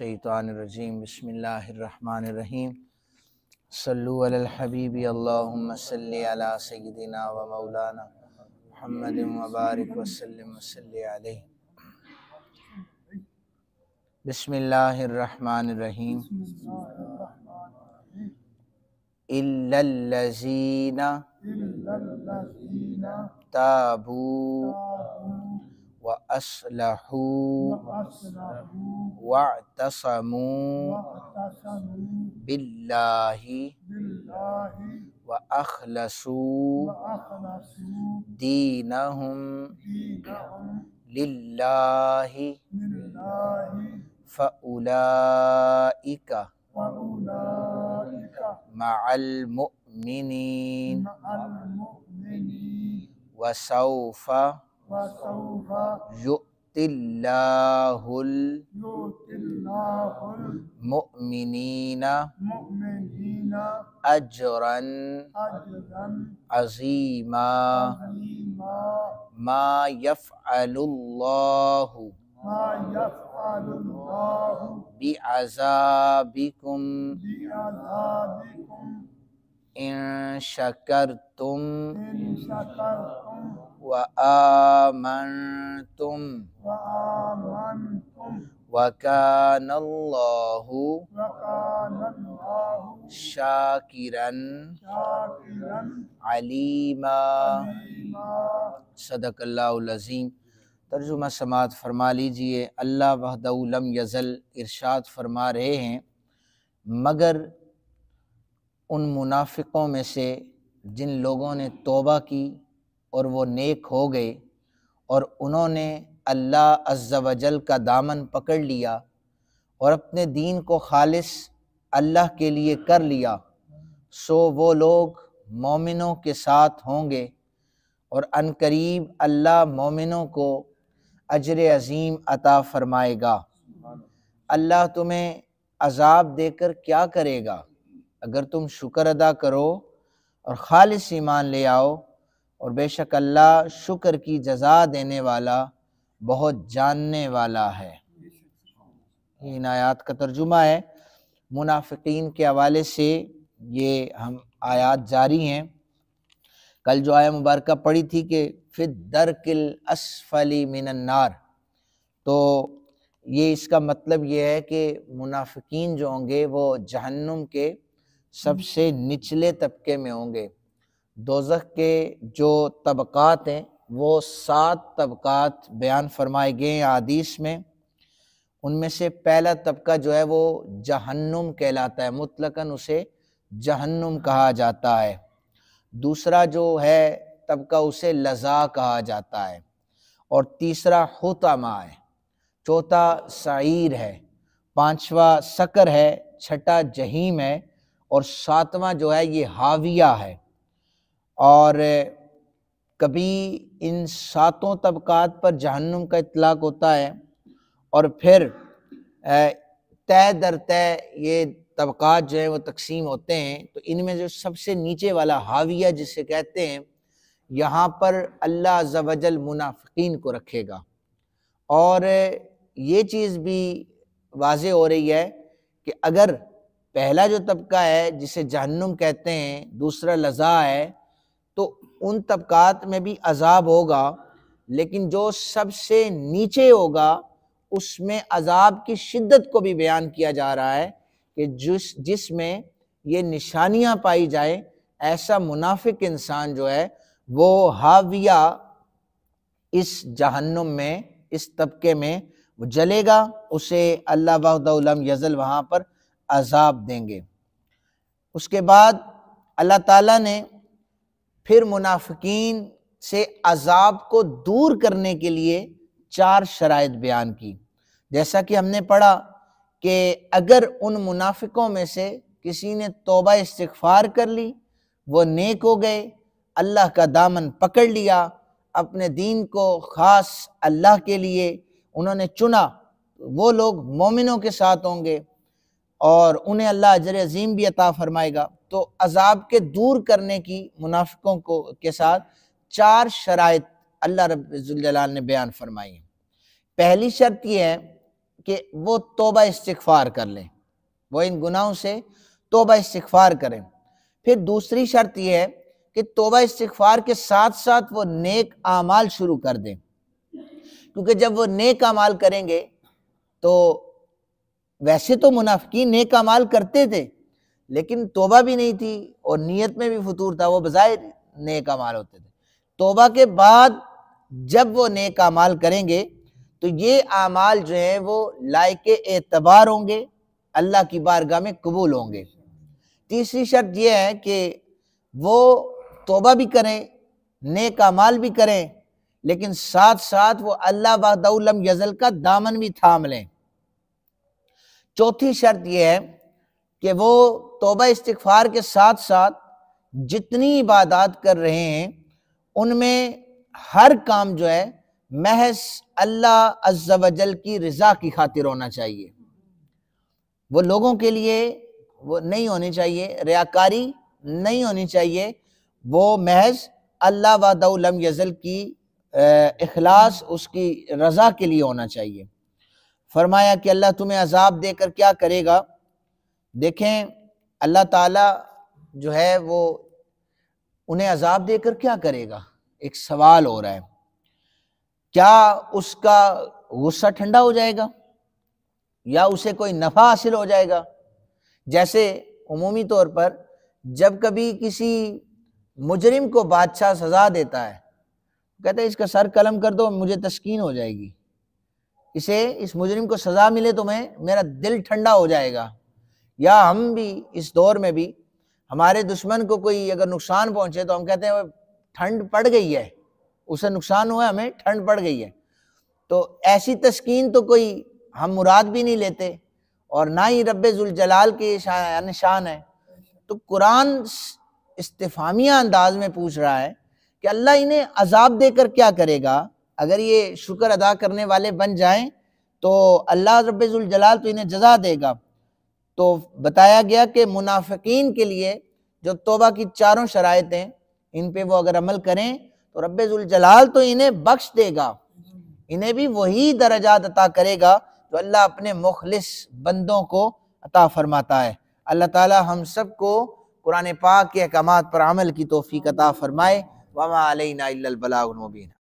شیطان الرجیم بسم اللہ الرحمن الرحیم صلو علی الحبیب اللہم صلی علی سیدنا و مولانا محمد وبارک وسلم وصلی علیہ۔ بسم اللہ الرحمن الرحیم الا الذین تابوا وَأَصْلَحُوا وَاعْتَصَمُوا بِاللَّهِ وَأَخْلَصُوا دِينَهُمْ لِلَّهِ فَأُولَئِكَ مَعَ الْمُؤْمِنِينَ وَسَوْفَ يُؤْتِ اللَّهُ الْمُؤْمِنِينَ أَجْرًا عَظِيمًا۔ مَا يَفْعَلُ اللَّهُ بِعَذَابِكُمْ إِن شَكَرْتُمْ وَآمَنْتُمْ وَكَانَ اللَّهُ شَاكِرًا عَلِيمًا۔ صدق اللہ العظیم۔ ترجمہ سماعت فرما لیجئے۔ اللہ وحدہ لم یزل ارشاد فرما رہے ہیں، مگر ان منافقوں میں سے جن لوگوں نے توبہ کی اور وہ نیک ہو گئے اور انہوں نے اللہ عز و جل کا دامن پکڑ لیا اور اپنے دین کو خالص اللہ کے لیے کر لیا، سو وہ لوگ مومنوں کے ساتھ ہوں گے اور عنقریب اللہ مومنوں کو اجر عظیم عطا فرمائے گا۔ اللہ تمہیں عذاب دے کر کیا کرے گا اگر تم شکر ادا کرو اور خالص ایمان لے آؤ، اور بے شک اللہ شکر کی جزا دینے والا بہت جاننے والا ہے۔ ان آیات کا ترجمہ ہے۔ منافقین کے حوالے سے یہ ہم آیات جاری ہیں۔ کل جو آیہ مبارکہ پڑھی تھی کہ فی الدرک الاسفل من النار، تو یہ اس کا مطلب یہ ہے کہ منافقین جو ہوں گے وہ جہنم کے سب سے نچلے طبقے میں ہوں گے۔ دوزخ کے جو طبقات ہیں وہ 7 طبقات بیان فرمائے گئے ہیں حدیث میں۔ ان میں سے پہلا طبقہ جو ہے وہ جہنم کہلاتا ہے، مطلقاً اسے جہنم کہا جاتا ہے۔ دوسرا جو ہے طبقہ اسے لظا کہا جاتا ہے، اور تیسرا حطمہ ہے، چوتھا سعیر ہے، پانچواں سقر ہے، چھٹا جہیم ہے، اور ساتواں جو ہے یہ حاویہ ہے۔ اور کبھی ان 7 طبقات پر جہنم کا اطلاق ہوتا ہے، اور پھر تہ در تہ یہ طبقات جو ہیں وہ تقسیم ہوتے ہیں۔ تو ان میں جو سب سے نیچے والا حاویہ جسے کہتے ہیں، یہاں پر اللہ عز و جل منافقین کو رکھے گا۔ اور یہ چیز بھی واضح ہو رہی ہے کہ اگر پہلا جو طبقہ ہے جسے جہنم کہتے ہیں، دوسرا لظا ہے، تو ان طبقات میں بھی عذاب ہوگا، لیکن جو سب سے نیچے ہوگا اس میں عذاب کی شدت کو بھی بیان کیا جا رہا ہے کہ جس میں یہ نشانیاں پائی جائیں، ایسا منافق انسان جو ہے وہ حاویہ اس جہنم میں، اس طبقے میں وہ جلے گا، اسے اللہ وحدہ لم یزل وہاں پر عذاب دیں گے۔ اس کے بعد اللہ تعالیٰ نے پھر منافقین سے عذاب کو دور کرنے کے لیے 4 شرائط بیان کی۔ جیسا کہ ہم نے پڑھا کہ اگر ان منافقوں میں سے کسی نے توبہ استغفار کر لی، وہ نیک ہو گئے، اللہ کا دامن پکڑ لیا، اپنے دین کو خاص اللہ کے لیے انہوں نے چنا، وہ لوگ مومنوں کے ساتھ ہوں گے اور انہیں اللہ اجر عظیم بھی عطا فرمائے گا۔ تو عذاب کے دور کرنے کی منافقوں کے ساتھ 4 شرائط اللہ رب ذوالجلال نے بیان فرمائی ہیں۔ پہلی شرط یہ ہے کہ وہ توبہ استغفار کر لیں، وہ ان گناہوں سے توبہ استغفار کریں۔ پھر دوسری شرط یہ ہے کہ توبہ استغفار کے ساتھ ساتھ وہ نیک اعمال شروع کر دیں، کیونکہ جب وہ نیک اعمال کریں گے تو ویسے تو منافقین نیک اعمال کرتے تھے لیکن توبہ بھی نہیں تھی اور نیت میں بھی فطور تھا، وہ بظاہر نیک اعمال ہوتے تھے۔ توبہ کے بعد جب وہ نیک اعمال کریں گے تو یہ اعمال جو ہیں وہ لائق اعتبار ہوں گے، اللہ کی بارگاہ میں قبول ہوں گے۔ تیسری شرط یہ ہے کہ وہ توبہ بھی کریں، نیک اعمال بھی کریں، لیکن ساتھ ساتھ وہ اللہ وحدہ لم یزل کا دامن بھی تھام لیں۔ چوتھی شرط یہ ہے کہ وہ توبہ استغفار کے ساتھ ساتھ جتنی عبادات کر رہے ہیں ان میں ہر کام جو ہے محض اللہ عز و جل کی رضا کی خاطر ہونا چاہیے، وہ لوگوں کے لیے وہ نہیں ہونی چاہیے، ریاکاری نہیں ہونی چاہیے، وہ محض اللہ وحدہ لم یزل کی اخلاص، اس کی رضا کے لیے ہونا چاہیے۔ فرمایا کہ اللہ تمہیں عذاب دے کر کیا کرے گا؟ دیکھیں اللہ تعالیٰ جو ہے وہ انہیں عذاب دے کر کیا کرے گا؟ ایک سوال ہو رہا ہے، کیا اس کا غصہ ٹھنڈا ہو جائے گا یا اسے کوئی نفع حاصل ہو جائے گا؟ جیسے عمومی طور پر جب کبھی کسی مجرم کو بادشاہ سزا دیتا ہے، کہتا ہے اس کا سر قلم کر دو مجھے تسکین ہو جائے گی، اس مجرم کو سزا ملے تو میرا دل ٹھنڈا ہو جائے گا۔ یا ہم بھی اس دور میں بھی ہمارے دشمن کو کوئی اگر نقصان پہنچے تو ہم کہتے ہیں ٹھنڈ پڑ گئی ہے، اسے نقصان ہوا ہے، ہمیں ٹھنڈ پڑ گئی ہے۔ تو ایسی تسکین تو کوئی ہم مراد بھی نہیں لیتے اور نہ ہی رب ذوالجلال کی شان ہے۔ تو قرآن استفہامیہ انداز میں پوچھ رہا ہے کہ اللہ انہیں عذاب دے کر کیا کرے گا؟ اگر یہ شکر ادا کرنے والے بن جائیں تو اللہ رب ذوالجلال تو انہیں جزا دے گا۔ تو بتایا گیا کہ منافقین کے لیے جو توبہ کی چاروں شرائط ہیں ان پہ وہ اگر عمل کریں تو رب ذوالجلال تو انہیں بخش دے گا، انہیں بھی وہی درجات عطا کرے گا جو اللہ اپنے مخلص بندوں کو عطا فرماتا ہے۔ اللہ تعالی ہم سب کو قرآن پاک کے احکامات پر عمل کی توفیق عطا فرمائے۔ وما علینا الا البلاغ المبین۔